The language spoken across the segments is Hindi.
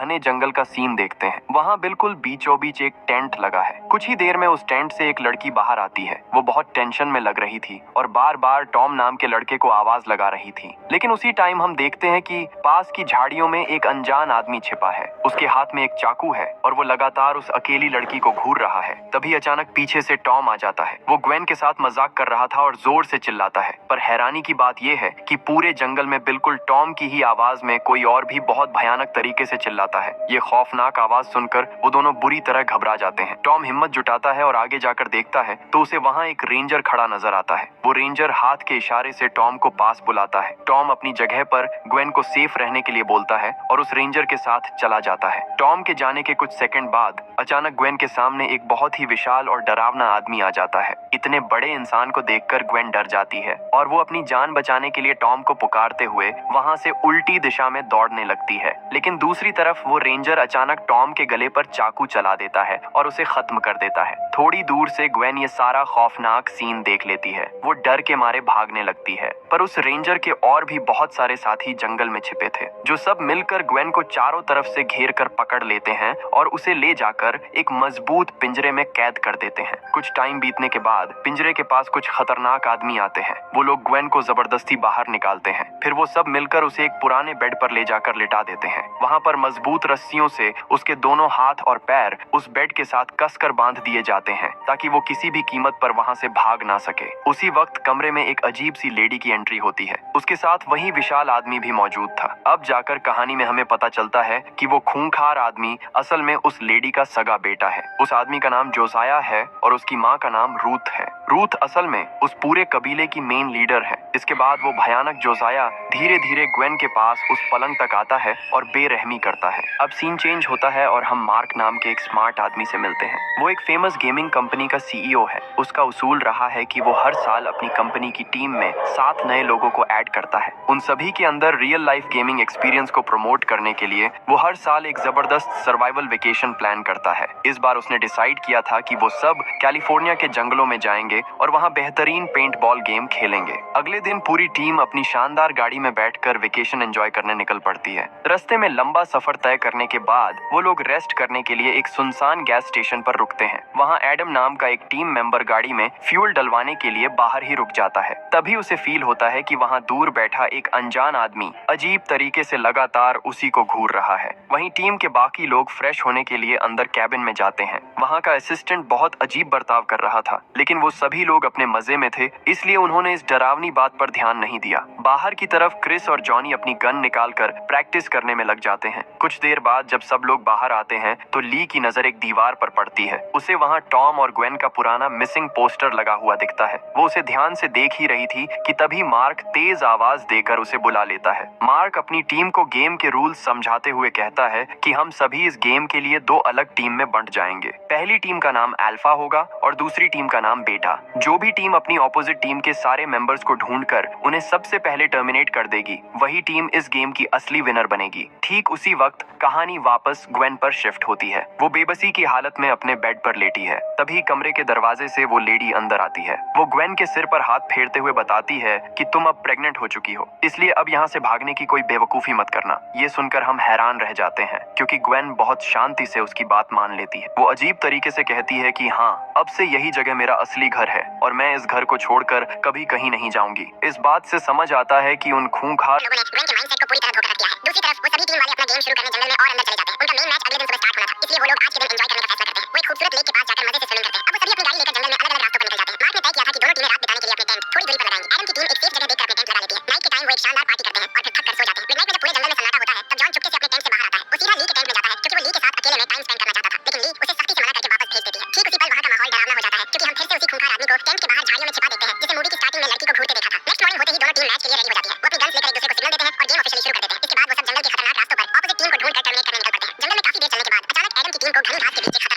घने जंगल का सीन देखते हैं। वहाँ बिल्कुल बीचों बीच एक टेंट लगा है। कुछ ही देर में उस टेंट से एक लड़की बाहर आती है। वो बहुत टेंशन में लग रही थी और बार बार टॉम नाम के लड़के को आवाज लगा रही थी। लेकिन उसी टाइम हम देखते हैं कि पास की झाड़ियों में एक अनजान आदमी छिपा है। उसके हाथ में एक चाकू है और वो लगातार उस अकेली लड़की को घूर रहा है। तभी अचानक पीछे से टॉम आ जाता है। वो ग्वेन के साथ मजाक कर रहा था और जोर से चिल्लाता है। पर हैरानी की बात यह है कि पूरे जंगल में बिल्कुल टॉम की ही आवाज में कोई और भी बहुत भयानक तरीके से चिल्लाता है। ये खौफनाक आवाज सुनकर वो दोनों बुरी तरह घबरा जाते हैं। टॉम हिम्मत जुटाता है और आगे जाकर देखता है तो उसे वहाँ एक रेंजर खड़ा नजर आता है। वो रेंजर हाथ के इशारे से टॉम को पास बुलाता है। टॉम अपनी जगह पर ग्वेन को सेफ रहने के लिए बोलता है और उस रेंजर के साथ चला जाता है। टॉम के जाने के कुछ सेकंड बाद अचानक ग्वेन के सामने एक बहुत ही विशाल और डरावना आदमी आ जाता है। इतने बड़े इंसान को देखकर ग्वेन डर जाती है और वो अपनी जान बचाने के लिए टॉम को पुकारते हुए वहाँ से उल्टी दिशा में दौड़ने लगती है। लेकिन दूसरी तरफ वो रेंजर अचानक टॉम के गले पर चाकू चला देता है और उसे खत्म कर देता है। थोड़ी दूर से ग्वेन ये सारा खौफनाक सीन देख लेती है। वो डर के मारे भागने लगती है, पर उस रेंजर के और भी बहुत सारे साथी जंगल में छिपे थे, जो सब मिलकर ग्वेन को चारों तरफ से घेर कर पकड़ लेते हैं और उसे ले जाकर एक मजबूत पिंजरे में कैद कर देते हैं। कुछ टाइम बीतने के बाद पिंजरे के पास कुछ खतरनाक आदमी आते हैं। वो लोग ग्वेन को जबरदस्ती बाहर निकालते हैं। फिर वो सब मिलकर उसे एक पुराने बेड पर ले जाकर लिटा देते हैं। वहाँ पर मजबूत रस्सियों से उसके दोनों हाथ और पैर उस बेड के साथ कसकर बांध दिए जाते हैं ताकि वो किसी भी कीमत पर वहाँ से भाग ना सके। उसी वक्त कमरे में एक अजीब सी लेडी की एंट्री होती है। उसके साथ वही विशाल आदमी भी मौजूद था। अब जाकर कहानी में हमें पता चलता है कि वो खूंखार आदमी असल में उस लेडी का सगा बेटा है। उस आदमी का नाम जोसाया है और उसकी माँ का नाम रूथ है। रूथ असल में उस पूरे कबीले की मेन लीडर है। इसके बाद वो भयानक जोसाया धीरे धीरे ग्वेन के पास उस पलंग तक आता है और बेरहमी करता है। अब सीन चेंज होता है और हम मार्क नाम के एक स्मार्ट आदमी से मिलते हैं। वो एक फेमस गेमिंग कंपनी का सीईओ है। उसका उसूल रहा है कि वो हर साल अपनी कंपनी की टीम में 7 नए लोगों को ऐड करता है। उन सभी के अंदर रियल लाइफ गेमिंग एक्सपीरियंस को प्रमोट करने के लिए वो हर साल एक जबरदस्त सर्वाइवल वेकेशन प्लान करता है। इस बार उसने डिसाइड किया था कि वो सब कैलिफोर्निया के जंगलों में जाएंगे और वहाँ बेहतरीन पेंट बॉल गेम खेलेंगे। अगले दिन पूरी टीम अपनी शानदार गाड़ी में बैठकर वेकेशन एंजॉय करने निकल पड़ती है। रास्ते में लंबा सफर तय करने के बाद वो लोग रेस्ट करने के लिए एक सुनसान गैस स्टेशन पर रुकते हैं। वहाँ एडम नाम का एक टीम मेंबर गाड़ी में फ्यूल डलवाने के लिए बाहर ही रुक जाता है। तभी उसे फील होता है कि वहाँ दूर बैठा एक अनजान आदमी अजीब तरीके से लगातार उसी को घूर रहा है। वहीं टीम के बाकी लोग फ्रेश होने के लिए अंदर कैबिन में जाते हैं। वहाँ का असिस्टेंट बहुत अजीब बर्ताव कर रहा था, लेकिन वो सभी लोग अपने मजे में थे, इसलिए उन्होंने इस डरावनी बात पर ध्यान नहीं दिया। बाहर की तरफ क्रिस और जॉनी अपनी गन निकालकर प्रैक्टिस करने में लग जाते हैं। कुछ देर बाद जब सब लोग बाहर आते हैं तो ली की नजर एक दीवार पर पड़ती है। उसे वहाँ टॉम और ग्वेन का पुराना मिसिंग पोस्टर लगा हुआ दिखता है। वो उसे ध्यान से देख ही रही थी कि तभी मार्क तेज आवाज देकर उसे बुला लेता है। मार्क अपनी टीम को गेम के रूल्स समझाते हुए कहता है कि हम सभी इस गेम के लिए 2 अलग टीम में बंट जाएंगे। पहली टीम का नाम अल्फा होगा और दूसरी टीम का नाम बेटा। जो भी टीम अपनी ऑपोजिट टीम के सारे मेंबर्स को ढूंढकर उन्हें सबसे पहले टर्मिनेट कर देगी, वही टीम इस गेम की असली विनर बनेगी। ठीक उसी वक्त कहानी वापस ग्वेन पर शिफ्ट होती है। वो बेबसी की हालत में अपने बेड पर लेटी है। तभी कमरे के दरवाजे से वो लेडी अंदर आती है। वो ग्वेन के सिर पर हाथ फेरते हुए बताती है कि तुम अब प्रेग्नेंट हो चुकी हो, इसलिए अब यहाँ से भागने की कोई बेवकूफी मत करना। ये सुनकर हम हैरान रह जाते हैं क्योंकि ग्वेन बहुत शांति से उसकी बात मान लेती है। वो अजीब तरीके से कहती है कि हाँ, अब से यही जगह मेरा असली घर है और मैं इस घर को छोड़कर कभी कहीं नहीं जाऊंगी। इस बात से समझ आता है कि उन खूंखार लोगों ने ग्वेन के माइंडसेट को पूरी तरह धोखा दिया है। दूसरी तरफ वो सभी टीम वाले अपना गेम शुरू करने जंगल में और अंदर चले जाते हैं। उनका मेन मैच अगले दिन सुबह स्टार्ट होना था, इसलिए वो लोग आज के दिन एंजॉय करने का फैसला करते हैं। वो एक खूबसूरत लेक के पास जाकर मजे से स्विमिंग करते हैं। अब वो सभी अपनी गाड़ी लेकर जंगल में अलग-अलग रास्तों पर निकल जाते हैं। मार्क ने तय किया था कि दोनों टीमें रात बिताने के लिए अपने टेंट थोड़ी दूरी पर लगाएंगी। एडम की टीम एक सेफ जगह देखकर अपने टेंट लगा लेती है। नाइट के टाइम वो एक शानदार पार्टी करते हैं और फिर थक कर सो जाते हैं। मिडनाइट में जब पूरे जंगल में सन्नाटा होता है तब जॉन चुपके से अपने टेंट से बाहर आता है। वो सीधा ली के टेंट में जाता है क्योंकि वो ली के साथ अकेले में टाइम स्पेंड करना चाहता था, लेकिन ली उसे सख्ती से मना करके वापस भेज देती है। ठीक उसी पल वहाँ का माहौल डरावना हो जाता है क्योंकि हम फिर से उसी खूंखार आदमी को टेंट के बाहर झाड़ियों में छिपा देते हैं, जिसे मूवी की स्टार्टिंग में लड़की को घूरते देखा था। नेक्स्ट मॉर्निंग होते ही दोनों टीम मैच के लिए रेडी हो जाती है। वो अपनी गन्स लेकर एक दूसरे को सिग्नल देते हैं और गेम ऑफिशियली शुरू कर देते हैं। इसके बाद वो सब जंगल के खतरनाक रास्तों पर ऑपोजिट टीम को ढूंढकर टर्मिनेट करने निकल पड़ते हैं। जंगल में काफी देर चलने के बाद अचानक एडम की टीम को घनी घास के बीच एक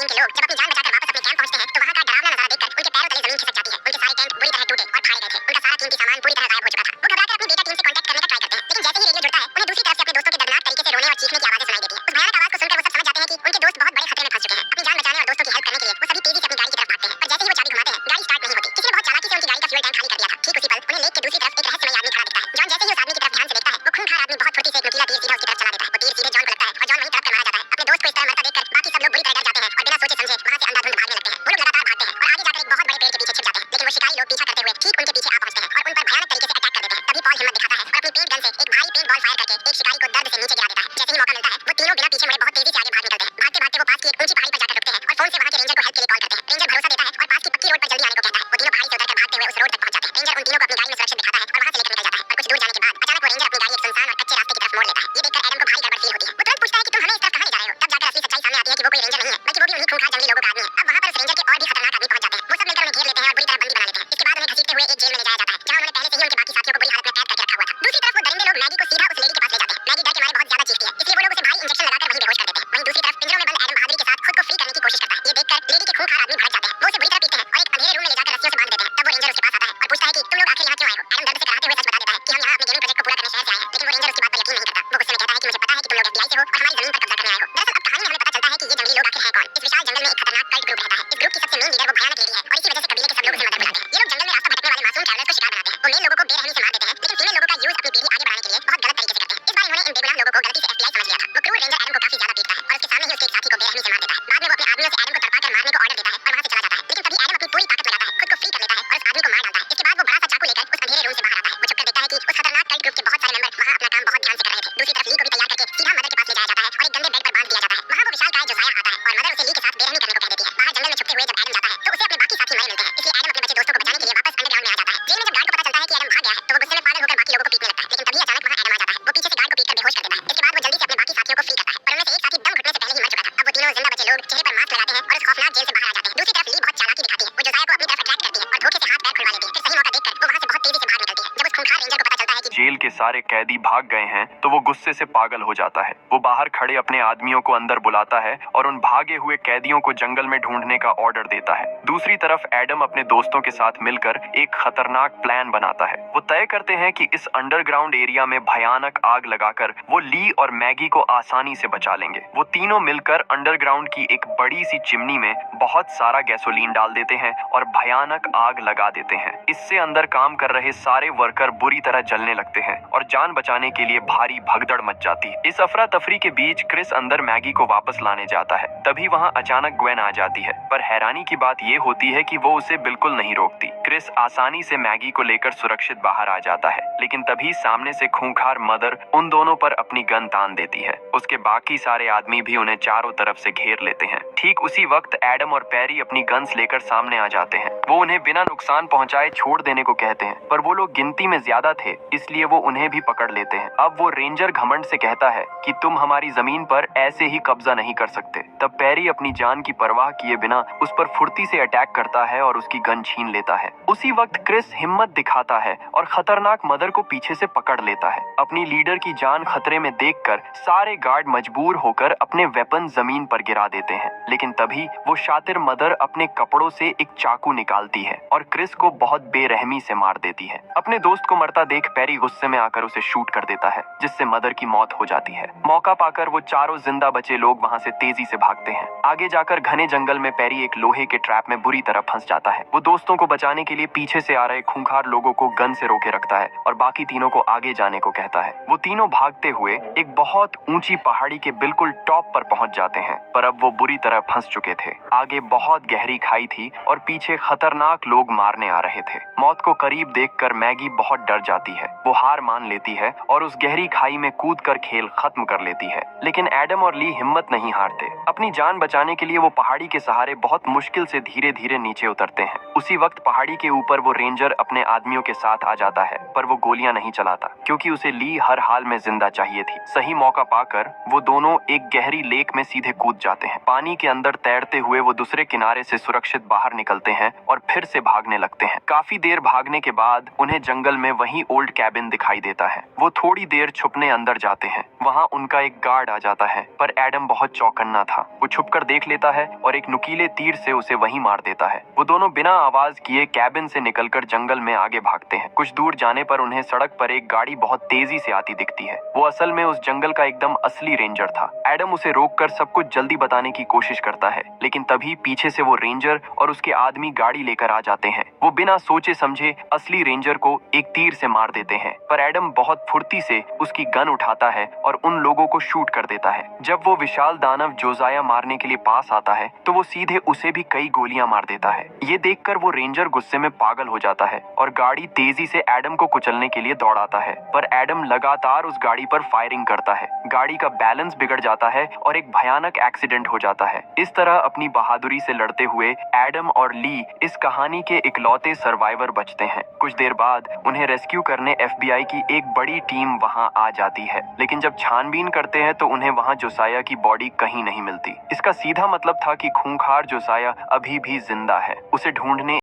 टीम के लोग जब अपनी जान बचाकर वापस अपने कैंप पहुंचते हैं तो वहां का डरावना नजारा देखकर उनके पैरों तले जमीन खिसक जाती है। उनके सारे टेंट बुरी तरह टूटे और फाड़े गए थे। उनका सारा कीमती सामान पूरी तरह गायब हो चुका था। वो घबराकर अपनी बेटा टीम से कांटेक्ट करने का ट्राई करते हैं, लेकिन जैसे ही रेडियो जुड़ता है उन्हें दूसरी तरफ से अपने दोस्तों के दर्दनाक तरीके से रोने और चीखने की आवाजें सुनाई देती है। उस भयानक आवाज को सुनकर वो सब समझ जाते हैं कि उनके दोस्त बहुत बड़े खतरे में फंस चुके हैं। अपनी जान बचाने और दोस्तों की हेल्प करने के लिए वो सभी तेजी से अपनी गाड़ी की तरफ भागते हैं, पर जैसे ही वो चाबी घुमाते हैं गाड़ी स्टार्ट नहीं होती। किसी ने बहुत चालाकी से उनकी गाड़ी का फ्यूल टैंक खाली कर दिया था। ठीक उसी पल उन्हें लेक के दूसरी तरफ एक रहस्यमय आदमी खड़ा दिखता है। जॉन जैसे ही उस आदमी की तरफ ध्यान से देखता है वो खूंखार आदमी बहुत फुर्ती से एक नुकीला तीर सीधा उसकी तरफ चला देता है। वो तीर सीधे जॉन को लगता है और जॉन वहीं तड़प कर मारा जाता है। अपने दोस्त को इस तरह मरता देखकर बाकी सब लोग बुरी तरह डर जाते हैं और बिना सोचे समझे वहां से अंधाधुंध भागने लगते हैं। वो लोग लगातार भागते हैं और आगे जाकर एक बहुत बड़े पेड़ के पीछे छिप जाते हैं, लेकिन वो शिकारी लोग पीछा करते हुए ठीक उनके पीछे आ पहुंचते हैं और उन पर भयानक तरीके से अटैक कर देते हैं। तभी पॉल हिम्मत दिखाता है और अपनी पेंट गन से एक भारी पेंट बॉल फायर करके एक शिकारी को दर्द से नीचे गिरा देता है। जैसे ही मौका मिलता है वो तीनों बिना पीछे मुड़े बहुत तेजी से आगे भाग निकलते हैं। भागते भागते वो पास की एक ऊंची पहाड़ी पर जाकर रुकते हैं और फोन से वहां के रेंजर को हेल्प के लिए कॉल करते हैं। रेंजर भरोसा देता है और पास की पक्की रोड पर जल्दी आने को कहता है। वो तीनों पहाड़ी से उतरकर भागते हुए उस रोड तक पहुंच जाते हैं। रेंजर उन तीनों को अपनी गाड़ी में सुरक्षित दिखाता है और वहां से लेकर निकल जाता है। और कुछ दूर जाने के बाद अचानक वो रेंजर अपनी गाड़ी एक सुनसान और कच्चे रास्ते की तरफ मोड़ लेता है। ये देखकर एडम को भारी गड़बड़ फील होती है। वो तुरंत पूछता है कि तुम हमें इस तरफ कहां ले जा रहे हो। तब जाकर असली सच्चाई सामने आती है कि वो कोई रेंजर नहीं है, बल्कि वो भी उन्हीं खूंखार जंगली लोगों का आदमी है। अब वहां पर उस रेंजर के और भी खतरनाक आदमी पहुंच जाते हैं। वो सब मिलकर उन्हें घेर लेते हैं और बुरी तरह बंदी बना लेते हैं। इसके बाद उन्हें घसीटते हुए एक जेल में ले जाया जाता है, जहां उन्होंने पहले से ही उनके बाकी साथियों को बुरी हालत में कैद करके रखा हुआ था। दूसरी तरफ वो दरिंदे लोग मैगी को सीधा उस लेडी के पास ले जाते हैं। मैगी डर के मारे बहुत ज्यादा चीखती है, इसलिए वो लोग उसे भारी इंजेक्शन लगाकर वहीं बेहोश कर देते हैं। वहीं दूसरी तरफ पिंजरों में बंद एडम बहादुरी के साथ खुद को फ्री करने की कोशिश करता है। ये देखकर लेडी के खूंखार आदमी भड़क जाते हैं। वो उसे बुरी तरह पीटते हैं और एक अंधेरे रूम में ले जाकर रस्सियों से बांध देते हैं। तब वो रेंजर उसके पास आता है और पूछता है कि तुम लोग आखिर यहाँ क्यों आए हो। एडम दर्द से कराहते हुए सच बता देता है कि हम यहाँ अपने गेमिंग प्रोजेक्ट को पूरा करने शहर से आए हैं, लेकिन वो रेंजर उसकी बात पर यकीन नहीं करता। वो गुस्से में कहता है कि मुझे पता है कि तुम लोग FBI से हो और हमारी जमीन पर कब्जा करने आए हो। दरअसल अब कहानी में हमें पता चलता है कि ये जंगली लोग आखिर हैं कौन। इस विशाल जंगल में एक खतरनाक कल्ट ग्रुप रहता है। इस ग्रुप की सबसे मेन लीडर वो भयानक लेडी है और इसी वजह से कबीले के सब लोग उसे मदर बुलाते हैं। ये लोग जंगल में रास्ता भटकने वाले मासूम ट्रैवलर्स को शिकार बनाते हैं। वो मेल लोगों को बेरहमी से मार देते हैं, लेकिन फीमेल लोगों का यूज अपनी पीढ़ी आगे बढ़ाने के लिए बहुत गलत तरीके से करते हैं। इस बार इन्होंने इन बेगुनाह लोगों को गलती से FBI समझ लिया था। वो क्रूर रेंजर एडम को काफी ज्यादा पीटता है और उसके सामने ही उसके एक साथी को बेरहमी से मार देता है। बाद में वो अपने आदमियों से एडम को तड़पाकर मारने को ऑर्डर देता है और वहां से चला जाता है, लेकिन तभी एडम अपनी पूरी ताकत लगाता है, खुद को फ्री कर लेता है और उस आदमी को मार डालता है। इसके बाद वो बड़ा सा चाकू लेकर उस अंधेरे रूम से बाहर आता है। वो छुपकर देखता है कि उस खतरनाक कल्ट ग्रुप के बहुत सारे मेंबर वहां अपना काम बहुत ध्यान से कर रहे थे। दूसरी तरफ ली को भी तैयार करके सीधा मदर के पास ले जाया जाता है और एक गंदे बेड पर बांध दिया जाता है। वहां वो विशालकाय जोसाया आता है और मदर उसे ली के साथ बेरहमी करने को कह देती है। बाहर जंगल में छुपते हुए जब एडम जाता है तो उसे अपने बाकी साथी मरे मिलते हैं, इसलिए एडम अपने बचे दोस्तों को बचाने के लिए वापस अंडरग्राउंड में आ जाता है। जेल में जब गार्ड को पता चलता है कि एडम भाग गया है तो वो गुस्से में पागल होकर बाकी लोगों को पीटने लगता है, लेकिन तभी अचानक वहां एडम आ जाता है। वो पीछे से गार्ड को पीटकर बेहोश कर देता है। इसके बाद वो जल्दी से अपने बाकी साथियों को फ्री करता है, पर उनमें से एक साथी दम घुटने से पहले ही मर चुका था। अब वो तीनों जिंदा बचे लोग चेहरे पर मास्क लगाते हैं और उस खौफनाक जेल से बाहर आ जाते हैं। दूसरी तरफ ली बहुत चालाकी दिखाती है। वो जोसाया को अपनी तरफ अट्रैक्ट करती है और धोखे से हाथ पैर खुलवा लेती है। फिर सही मौका देखकर वो वहां से बहुत तेजी से बाहर निकलती है। जब उस खूंखार रेंजर को पता चलता है कि जेल के सारे कैदी भाग गए हैं तो वो गुस्से से पागल हो जाता है। वो बाहर खड़े अपने आदमियों को अंदर बुलाता है और उन भागे हुए कैदियों को जंगल में ढूंढने का ऑर्डर देता है। दूसरी तरफ एडम अपने दोस्तों के साथ मिलकर एक खतरनाक प्लान बनाता है। वो तय करते हैं कि इस अंडरग्राउंड एरिया में भयानक आग लगाकर वो ली और मैगी को आसानी से बचा लेंगे। वो तीनों मिलकर अंडरग्राउंड की एक बड़ी सी चिमनी में बहुत सारा गैसोलीन डाल देते हैं और भयानक आग लगा देते हैं। इससे अंदर काम कर रहे सारे वर्कर बुरी तरह जलने लगते हैं और जान बचाने के लिए भारी भगदड़ मच जाती है। इस अफरा तफरी के बीच क्रिस अंदर मैगी को वापस लाने जाता है। तभी वहाँ अचानक ग्वेन आ जाती है, पर हैरानी की बात ये होती है कि वो उसे बिल्कुल नहीं रोकती। क्रिस आसानी से मैगी को लेकर सुरक्षित बाहर आ जाता है, लेकिन तभी सामने से खूंखार मदर उन दोनों पर अपनी गन तान देती है। उसके बाकी सारे आदमी भी उन्हें चारों तरफ से घेर लेते हैं। ठीक उसी वक्त एडम और पैरी अपनी गन्स लेकर सामने आ जाते हैं। वो उन्हें बिना नुकसान पहुंचाए छोड़ देने को कहते हैं, पर वो लोग गिनती में ज्यादा थे, इसलिए वो उन्हें भी पकड़ लेते हैं। अब वो रेंजर घमंड से कहता है कि तुम हमारी जमीन पर ऐसे ही कब्जा नहीं कर सकते। तब पैरी अपनी जान की परवाह किए बिना उस पर फुर्ती से अटैक करता है और उसकी गन छीन लेता है। उसी वक्त क्रिस हिम्मत दिखाता है और खतरनाक मदर को पीछे से पकड़ लेता है। अपनी लीडर की जान खतरे में देखकर सारे गार्ड मजबूर होकर अपने वेपन जमीन पर गिरा देते हैं, लेकिन तभी वो शातिर मदर अपने कपड़ों से एक चाकू निकालती है और क्रिस को बहुत बेरहमी से मार देती है। अपने दोस्त को मरता देख पैरी गुस्से में आकर उसे शूट कर देता है, जिससे मदर की मौत हो जाती है। मौका पाकर वो चारों जिंदा बचे लोग वहां से तेजी से भागते हैं। आगे जाकर घने जंगल में पैरी एक लोहे के ट्रैप में बुरी तरह फंस जाता है। वो दोस्तों को बचाने के लिए पीछे से आ रहे खूंखार लोगों को गन से रोके रखता है और बाकी तीनों को आगे जाने को कहता है। वो तीनों भागते हुए एक बहुत ऊंची पहाड़ी के बिल्कुल टॉप पर पहुंच जाते हैं, पर अब वो बुरी तरह फंस चुके थे। आगे बहुत गहरी खाई थी और पीछे खतरनाक लोग मारने आ रहे थे। मौत को करीब देखकर मैगी बहुत डर जाती है। वो हार मान लेती है और उस गहरी खाई में कूदकर खेल खत्म कर लेती है, लेकिन एडम और ली हिम्मत नहीं हारते। अपनी जान बचाने के लिए वो पहाड़ी के सहारे बहुत मुश्किल से धीरे धीरे नीचे उतरते हैं। उसी वक्त पहाड़ी के ऊपर वो रेंजर अपने आदमियों के साथ आ जाता है, पर वो गोलियां नहीं चलाता क्योंकि उसे ली हर हाल में जिंदा चाहिए थी। सही मौका पाकर वो दोनों एक गहरी लेक में सीधे कूद जाते हैं। पानी के अंदर तैरते हुए वो दूसरे किनारे से सुरक्षित बाहर निकलते हैं और फिर से भागने लगते हैं। काफी देर भागने के बाद उन्हें जंगल में वही ओल्ड कैबिन दिखाई देता है। वो थोड़ी देर छुपने अंदर जाते हैं। वहाँ उनका एक गार्ड आ जाता है, पर एडम बहुत चौकन्ना था। वो छुपकर देख लेता है और एक नुकीले तीर से उसे वहीं मार देता है। वो दोनों बिना आवाज किए कैबिन से निकलकर जंगल में आगे भागते हैं। कुछ दूर जाने पर उन्हें सड़क पर एक गाड़ी बहुत तेजी से आती दिखती है। वो असल में उस जंगल का एकदम असली रेंजर था। एडम उसे रोककर सब कुछ जल्दी बताने की कोशिश करता है, लेकिन तभी पीछे से वो रेंजर और उसके आदमी गाड़ी लेकर आ जाते हैं। वो बिना सोचे समझे असली रेंजर को एक तीर से मार देते हैं, पर एडम बहुत फुर्ती से उसकी गन उठाता है और उन लोगों को शूट कर देता है। जब वो विशाल दानव जोजाया मारने के लिए पास आता है तो वो सीधे उसे भी कई गोलियां मार देता है। ये देखकर वो रेंजर गुस्से में पागल हो जाता है और गाड़ी तेजी से एडम को कुचलने के लिए दौड़ाता है, पर एडम लगातार उस गाड़ी पर फायरिंग करता है। गाड़ी का बैलेंस बिगड़ जाता है और एक भयानक एक्सीडेंट हो जाता है। इस तरह अपनी बहादुरी से लड़ते हुए एडम और ली इस कहानी के इकलौते सर्वाइवर बचते हैं। कुछ देर बाद उन्हें रेस्क्यू करने FBI की एक बड़ी टीम वहां आ जाती है, लेकिन जब छानबीन करते हैं तो उन्हें वहां जोसाया की बॉडी कहीं नहीं मिलती। इसका सीधा मतलब था कि खूंखार जोसाया अभी भी जिंदा है। उसे ढूंढने